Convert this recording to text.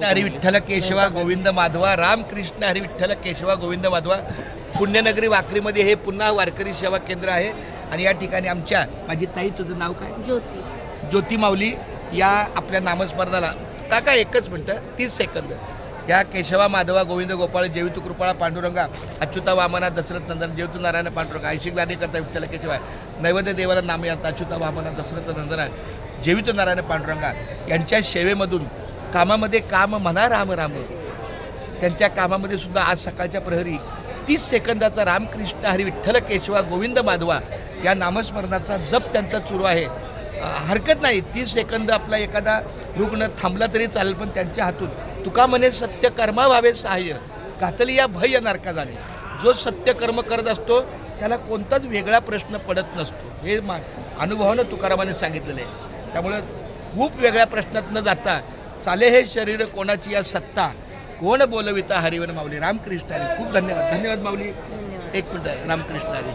हरी विठ्ठल केशवा गोविंद माधवा, रामकृष्ण हरी विठ्ठल केशवा गोविंद माधवा. पुण्यनगरी वाखरीमध्ये हे पुन्हा वारकरी सेवा केंद्र आहे आणि या ठिकाणी आमच्या माझी ताई, तुझं नाव काय? ज्योती. ज्योती माऊली या आपल्या नामस्मरणाला काका एकच मिनटं 30 सेकंद. या केशवा माधवा गोविंद गोपाळ जेवितू कृपाळा पांडुरंगा अच्युता वामना दशरथ नंदन जेवितू नारायण पांडुरंगा ऐशिक लादी करता विठ्ठल केशवा नैवेद्य देवाला नाम याचा अच्युता वामना दशरथ नंदन जेवितू नारायण पांडुरंगा यांच्या सेवेमधून कामामध्ये काम म्हणा राम राम. त्यांच्या कामामध्ये सुद्धा आज सकाळच्या प्रहरी 30 सेकंदाचा रामकृष्ण हरी विठ्ठल केशवा गोविंद माधवा या नामस्मरणाचा जप त्यांचा सुरू आहे. हरकत नाही 30 सेकंद आपला एखादा रुग्ण थांबला तरी चालेल, पण त्यांच्या हातून तुका म्हणे सत्य कर्मा व्हावे सहाय्य घातली या भय नरका जाणे. जो सत्य कर्म करत असतो त्याला कोणताच वेगळा प्रश्न पडत नसतो, हे अनुभवानं तुकारामाने सांगितलेलं आहे. त्यामुळं खूप वेगळ्या प्रश्नात न जाता चाले हे शरीर कोणाची या सत्ता कोण बोलविता हरिवन माऊली. रामकृष्ण हरी. खूप धन्यवाद. धन्यवाद माऊली. एक मिनिट. रामकृष्ण हरी.